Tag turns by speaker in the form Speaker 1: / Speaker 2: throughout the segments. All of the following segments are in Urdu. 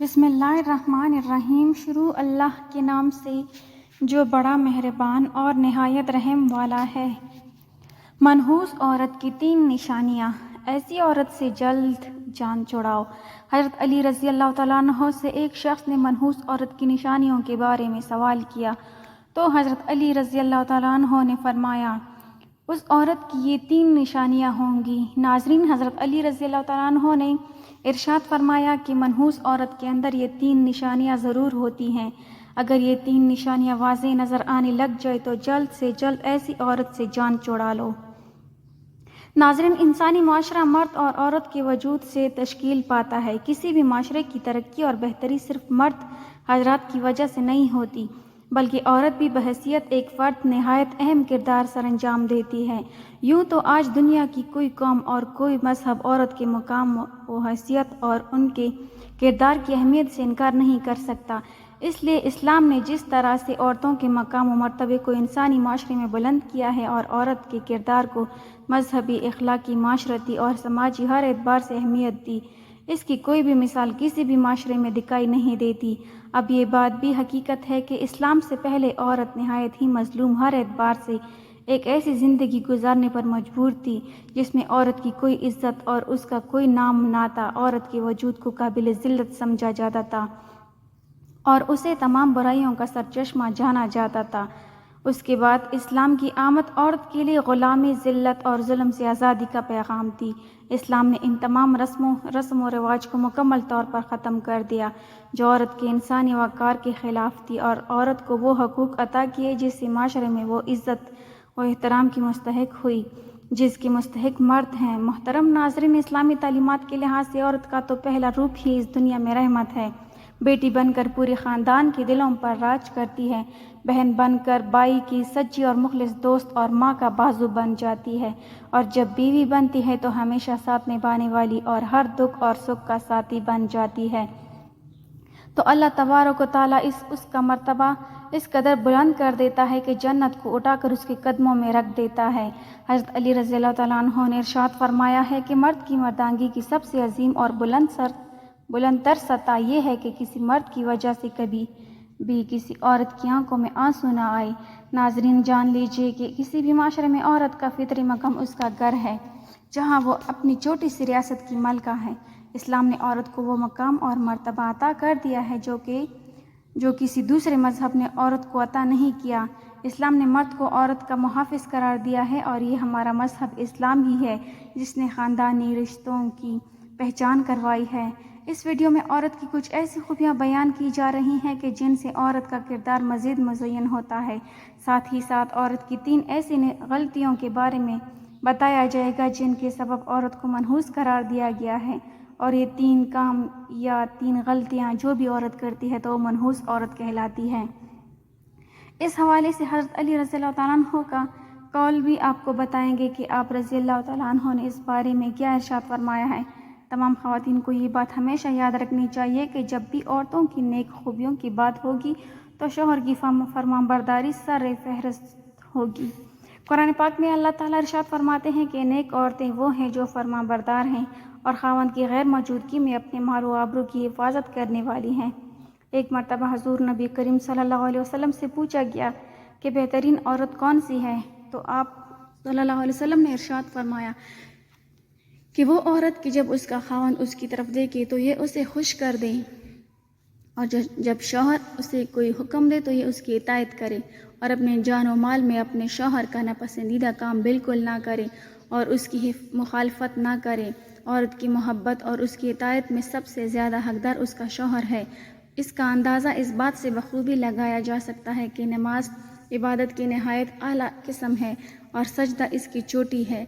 Speaker 1: بسم اللہ الرحمن الرحیم۔ شروع اللہ کے نام سے جو بڑا مہربان اور نہایت رحم والا ہے۔ منحوس عورت کی 3 نشانیاں۔ ایسی عورت سے جلد جان چھڑاؤ۔ حضرت علی رضی اللہ تعالیٰ عنہ سے ایک شخص نے منحوس عورت کی نشانیوں کے بارے میں سوال کیا تو حضرت علی رضی اللہ تعالیٰ عنہ نے فرمایا اس عورت کی یہ 3 نشانیاں ہوں گی۔ ناظرین، حضرت علی رضی اللہ تعالیٰ عنہ نے ارشاد فرمایا کہ منحوس عورت کے اندر یہ 3 نشانیاں ضرور ہوتی ہیں۔ اگر یہ 3 نشانیاں واضح نظر آنے لگ جائے تو جلد سے جلد ایسی عورت سے جان چھڑا لو۔ ناظرین، انسانی معاشرہ مرد اور عورت کے وجود سے تشکیل پاتا ہے۔ کسی بھی معاشرے کی ترقی اور بہتری صرف مرد حضرات کی وجہ سے نہیں ہوتی، بلکہ عورت بھی بحیثیت ایک فرد نہایت اہم کردار سر انجام دیتی ہے۔ یوں تو آج دنیا کی کوئی قوم اور کوئی مذہب عورت کے مقام و حیثیت اور ان کے کردار کی اہمیت سے انکار نہیں کر سکتا۔ اس لیے اسلام نے جس طرح سے عورتوں کے مقام و مرتبے کو انسانی معاشرے میں بلند کیا ہے اور عورت کے کردار کو مذہبی، اخلاقی، معاشرتی اور سماجی ہر اعتبار سے اہمیت دی، اس کی کوئی بھی مثال کسی بھی معاشرے میں دکھائی نہیں دیتی۔ اب یہ بات بھی حقیقت ہے کہ اسلام سے پہلے عورت نہایت ہی مظلوم ہر اعتبار سے ایک ایسی زندگی گزارنے پر مجبور تھی جس میں عورت کی کوئی عزت اور اس کا کوئی نام نہ تھا۔ عورت کے وجود کو قابل ذلت سمجھا جاتا تھا اور اسے تمام برائیوں کا سرچشمہ جانا جاتا تھا۔ اس کے بعد اسلام کی آمد عورت کے لیے غلامی، ذلت اور ظلم سے آزادی کا پیغام تھی۔ اسلام نے ان تمام رسم و رواج کو مکمل طور پر ختم کر دیا جو عورت کے انسانی وقار کے خلاف تھی، اور عورت کو وہ حقوق عطا کیے جس سے معاشرے میں وہ عزت و احترام کی مستحق ہوئی جس کے مستحق مرد ہیں۔ محترم ناظرین، اسلامی تعلیمات کے لحاظ سے عورت کا تو پہلا روپ ہی اس دنیا میں رحمت ہے۔ بیٹی بن کر پورے خاندان کے دلوں پر راج کرتی ہے، بہن بن کر بائی کی سچی اور مخلص دوست اور ماں کا بازو بن جاتی ہے، اور جب بیوی بنتی ہے تو ہمیشہ ساتھ نبھانے والی اور ہر دکھ اور سکھ کا ساتھی بن جاتی ہے۔ تو اللہ تبارک و تعالیٰ اس کا مرتبہ اس قدر بلند کر دیتا ہے کہ جنت کو اٹھا کر اس کے قدموں میں رکھ دیتا ہے۔ حضرت علی رضی اللہ تعالیٰ عنہ نے ارشاد فرمایا ہے کہ مرد کی مردانگی کی سب سے عظیم اور بلند تر سطح یہ ہے کہ کسی مرد کی وجہ سے کبھی بھی کسی عورت کی آنکھوں میں آنسو نہ آئے۔ ناظرین، جان لیجیے کہ کسی بھی معاشرے میں عورت کا فطری مقام اس کا گھر ہے جہاں وہ اپنی چھوٹی سی ریاست کی ملکہ ہے۔ اسلام نے عورت کو وہ مقام اور مرتبہ عطا کر دیا ہے جو کسی دوسرے مذہب نے عورت کو عطا نہیں کیا۔ اسلام نے مرد کو عورت کا محافظ قرار دیا ہے، اور یہ ہمارا مذہب اسلام ہی ہے جس نے خاندانی رشتوں کی پہچان کروائی ہے۔ اس ویڈیو میں عورت کی کچھ ایسی خوبیاں بیان کی جا رہی ہیں کہ جن سے عورت کا کردار مزید مزین ہوتا ہے۔ ساتھ ہی ساتھ عورت کی 3 ایسی غلطیوں کے بارے میں بتایا جائے گا جن کے سبب عورت کو منحوس قرار دیا گیا ہے، اور یہ 3 کام یا 3 غلطیاں جو بھی عورت کرتی ہے تو وہ منحوس عورت کہلاتی ہے۔ اس حوالے سے حضرت علی رضی اللہ تعالیٰ عنہ کا قول بھی آپ کو بتائیں گے کہ آپ رضی اللہ تعالیٰ عنہ نے اس بارے میں کیا ارشاد فرمایا ہے۔ تمام خواتین کو یہ بات ہمیشہ یاد رکھنی چاہیے کہ جب بھی عورتوں کی نیک خوبیوں کی بات ہوگی تو شوہر کی فرمانبرداری سر فہرست ہوگی۔ قرآن پاک میں اللہ تعالیٰ ارشاد فرماتے ہیں کہ نیک عورتیں وہ ہیں جو فرمانبردار ہیں اور خاوند کی غیر موجودگی میں اپنے مال و آبرو کی حفاظت کرنے والی ہیں۔ ایک مرتبہ حضور نبی کریم صلی اللہ علیہ وسلم سے پوچھا گیا کہ بہترین عورت کون سی ہے، تو آپ صلی اللہ علیہ وسلم نے ارشاد فرمایا کہ وہ عورت کہ جب اس کا خاوند اس کی طرف دیکھے تو یہ اسے خوش کر دے، اور جب شوہر اسے کوئی حکم دے تو یہ اس کی اطاعت کرے، اور اپنے جان و مال میں اپنے شوہر کا ناپسندیدہ کام بالکل نہ کرے اور اس کی مخالفت نہ کرے۔ عورت کی محبت اور اس کی اطاعت میں سب سے زیادہ حقدار اس کا شوہر ہے۔ اس کا اندازہ اس بات سے بخوبی لگایا جا سکتا ہے کہ نماز عبادت کی نہایت اعلیٰ قسم ہے اور سجدہ اس کی چوٹی ہے،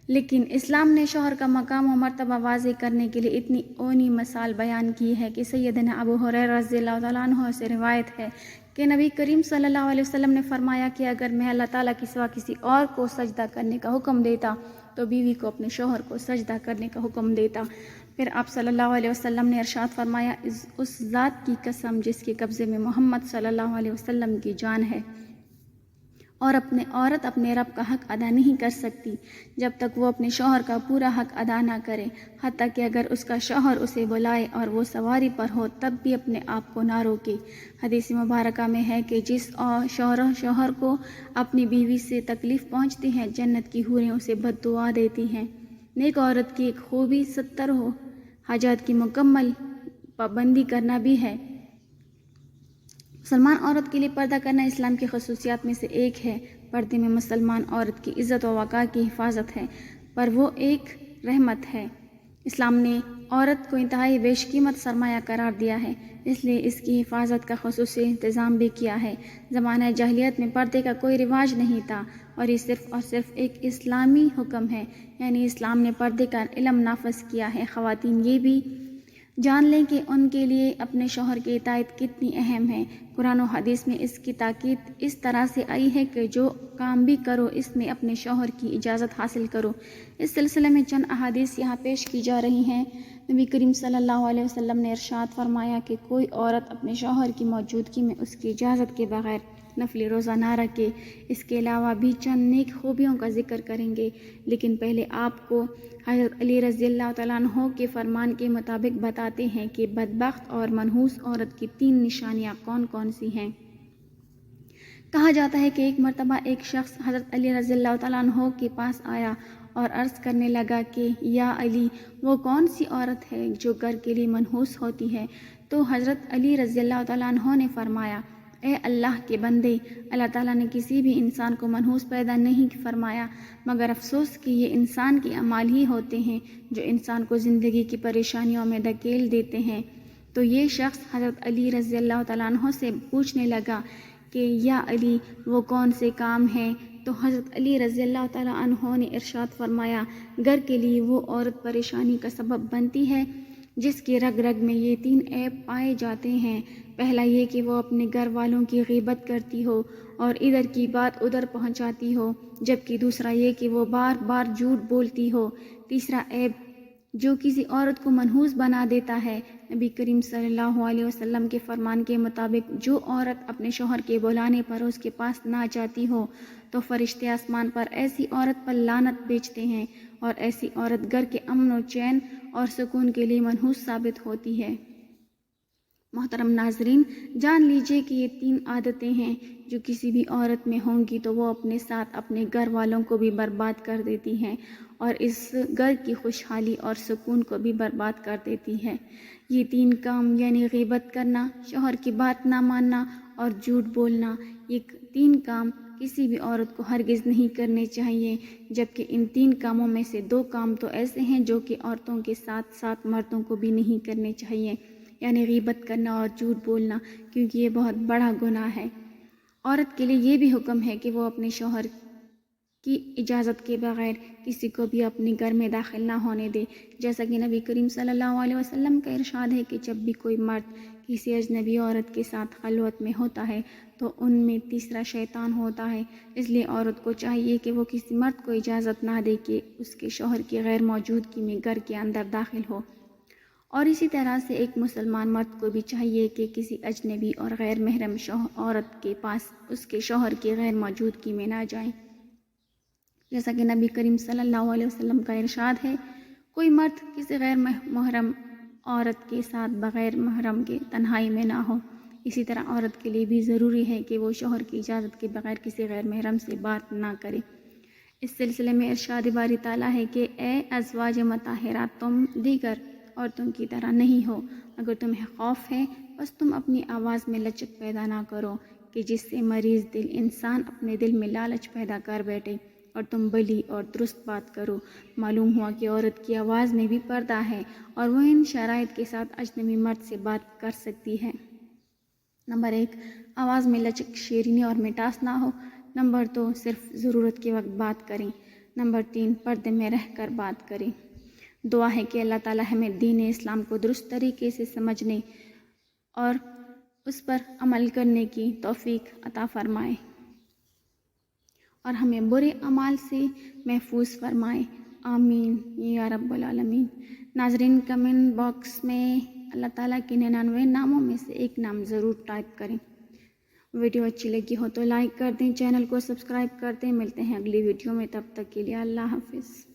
Speaker 1: لیکن اسلام نے شوہر کا مقام و مرتبہ واضح کرنے کے لیے اتنی اونی مثال بیان کی ہے کہ سیدنا ابو ہریرہ رضی اللہ تعالیٰ عنہ سے روایت ہے کہ نبی کریم صلی اللہ علیہ وسلم نے فرمایا کہ اگر میں اللہ تعالیٰ کے سوا کسی اور کو سجدہ کرنے کا حکم دیتا تو بیوی کو اپنے شوہر کو سجدہ کرنے کا حکم دیتا۔ پھر آپ صلی اللہ علیہ وسلم نے ارشاد فرمایا، اس ذات کی قسم جس کے قبضے میں محمد صلی اللہ علیہ وسلم کی جان ہے،
Speaker 2: اور عورت اپنے رب کا حق ادا نہیں کر سکتی جب تک وہ اپنے شوہر کا پورا حق ادا نہ کرے، حتیٰ کہ اگر اس کا شوہر اسے بلائے اور وہ سواری پر ہو تب بھی اپنے آپ کو نہ روکے۔ حدیث مبارکہ میں ہے کہ جس شوہر کو اپنی بیوی سے تکلیف پہنچتی ہے، جنت کی حوریں اسے بد دعا دیتی ہیں۔ نیک عورت کی ایک خوبی 70 حاجات کی مکمل پابندی کرنا بھی ہے۔ مسلمان عورت کے لیے پردہ کرنا اسلام کی خصوصیات میں سے ایک ہے۔ پردے میں مسلمان عورت کی عزت و وقار کی حفاظت ہے، پر وہ ایک رحمت ہے۔ اسلام نے عورت کو انتہائی بیش قیمت سرمایہ قرار دیا ہے، اس لیے اس کی حفاظت کا خصوصی انتظام بھی کیا ہے۔ زمانہ جاہلیت میں پردے کا کوئی رواج نہیں تھا، اور یہ صرف اور صرف ایک اسلامی حکم ہے، یعنی اسلام نے پردے کا علم نافذ کیا ہے۔ خواتین یہ بھی جان لیں کہ ان کے لیے اپنے شوہر کی اطاعت کتنی اہم ہے۔ قرآن و حدیث میں اس کی تاکید اس طرح سے آئی ہے کہ جو کام بھی کرو اس میں اپنے شوہر کی اجازت حاصل کرو۔ اس سلسلے میں چند احادیث یہاں پیش کی جا رہی ہیں۔ نبی کریم صلی اللہ علیہ وسلم نے ارشاد فرمایا کہ کوئی عورت اپنے شوہر کی موجودگی میں اس کی اجازت کے بغیر نفلی روزہ نہ رکھے۔ اس کے علاوہ بھی چند نیک خوبیوں کا ذکر کریں گے، لیکن پہلے آپ کو حضرت علی رضی اللہ تعالیٰ عنہ کے فرمان کے مطابق بتاتے ہیں کہ بدبخت اور منحوس عورت کی 3 نشانیاں کون کون سی ہیں۔ کہا جاتا ہے کہ ایک مرتبہ ایک شخص حضرت علی رضی اللہ تعالیٰ عنہ کے پاس آیا اور عرض کرنے لگا کہ یا علی، وہ کون سی عورت ہے جو گھر کے لیے منحوس ہوتی ہے؟ تو حضرت علی رضی اللہ تعالیٰ عنہ نے فرمایا، اے اللہ کے بندے، اللہ تعالیٰ نے کسی بھی انسان کو منحوس پیدا نہیں فرمایا، مگر افسوس کہ یہ انسان کے اعمال ہی ہوتے ہیں جو انسان کو زندگی کی پریشانیوں میں دھکیل دیتے ہیں۔ تو یہ شخص حضرت علی رضی اللہ تعالیٰ عنہ سے پوچھنے لگا کہ یا علی، وہ کون سے کام ہیں؟ تو حضرت علی رضی اللہ تعالیٰ عنہ نے ارشاد فرمایا، گھر کے لیے وہ عورت پریشانی کا سبب بنتی ہے جس کی رگ رگ میں یہ 3 عیب پائے جاتے ہیں۔ پہلا یہ کہ وہ اپنے گھر والوں کی غیبت کرتی ہو اور ادھر کی بات ادھر پہنچاتی ہو، جبکہ دوسرا یہ کہ وہ بار بار جھوٹ بولتی ہو۔ تیسرا عیب جو کسی عورت کو منحوس بنا دیتا ہے، نبی کریم صلی اللہ علیہ وسلم کے فرمان کے مطابق جو عورت اپنے شوہر کے بلانے پر اس کے پاس نہ جاتی ہو تو فرشتے آسمان پر ایسی عورت پر لعنت بھیجتے ہیں، اور ایسی عورت گھر کے امن و چین اور سکون کے لیے منحوس ثابت ہوتی ہے۔ محترم ناظرین، جان لیجئے کہ یہ 3 عادتیں ہیں جو کسی بھی عورت میں ہوں گی تو وہ اپنے ساتھ اپنے گھر والوں کو بھی برباد کر دیتی ہیں اور اس گھر کی خوشحالی اور سکون کو بھی برباد کر دیتی ہے۔ یہ 3 کام یعنی غیبت کرنا، شوہر کی بات نہ ماننا اور جھوٹ بولنا، یہ 3 کام کسی بھی عورت کو ہرگز نہیں کرنے چاہیے، جبکہ ان 3 کاموں میں سے 2 کام تو ایسے ہیں جو کہ عورتوں کے ساتھ ساتھ مردوں کو بھی نہیں کرنے چاہیے، یعنی غیبت کرنا اور جھوٹ بولنا، کیونکہ یہ بہت بڑا گناہ ہے۔ عورت کے لیے یہ بھی حکم ہے کہ وہ اپنے شوہر کی اجازت کے بغیر کسی کو بھی اپنے گھر میں داخل نہ ہونے دے، جیسا کہ نبی کریم صلی اللہ علیہ وسلم کا ارشاد ہے کہ جب بھی کوئی مرد کسی اجنبی عورت کے ساتھ خلوت میں ہوتا ہے تو ان میں تیسرا شیطان ہوتا ہے، اس لیے عورت کو چاہیے کہ وہ کسی مرد کو اجازت نہ دے کہ اس کے شوہر کی غیر موجودگی میں گھر کے اندر داخل ہو، اور اسی طرح سے ایک مسلمان مرد کو بھی چاہیے کہ کسی اجنبی اور غیر محرم عورت کے پاس اس کے شوہر کی غیر موجودگی میں نہ جائیں، جیسا کہ نبی کریم صلی اللہ علیہ وسلم کا ارشاد ہے، کوئی مرد کسی غیر محرم عورت کے ساتھ بغیر محرم کے تنہائی میں نہ ہو۔ اسی طرح عورت کے لیے بھی ضروری ہے کہ وہ شوہر کی اجازت کے بغیر کسی غیر محرم سے بات نہ کرے۔ اس سلسلے میں ارشاد باری تعالیٰ ہے کہ اے ازواج مطہرات، تم دیگر عورتوں کی طرح نہیں ہو، اگر تمہیں خوف ہے بس تم اپنی آواز میں لچک پیدا نہ کرو کہ جس سے مریض دل انسان اپنے دل میں لالچ پیدا کر بیٹھے، اور تم بھلی اور درست بات کرو۔ معلوم ہوا کہ عورت کی آواز میں بھی پردہ ہے اور وہ ان شرائط کے ساتھ اجنبی مرد سے بات کر سکتی ہے۔ نمبر 1، آواز میں لچک، شیرینی اور مٹاس نہ ہو۔ نمبر 2، صرف ضرورت کے وقت بات کریں۔ نمبر 3، پردے میں رہ کر بات کریں۔ دعا ہے کہ اللہ تعالیٰ ہمیں دین اسلام کو درست طریقے سے سمجھنے اور اس پر عمل کرنے کی توفیق عطا فرمائے اور ہمیں برے اعمال سے محفوظ فرمائے، آمین یا رب العالمین۔ ناظرین، کمنٹ باکس میں اللہ تعالیٰ کے 99 ناموں میں سے ایک نام ضرور ٹائپ کریں۔ ویڈیو اچھی لگی ہو تو لائک کر دیں، چینل کو سبسکرائب کر دیں۔ ملتے ہیں اگلی ویڈیو میں، تب تک کے لیے اللہ حافظ۔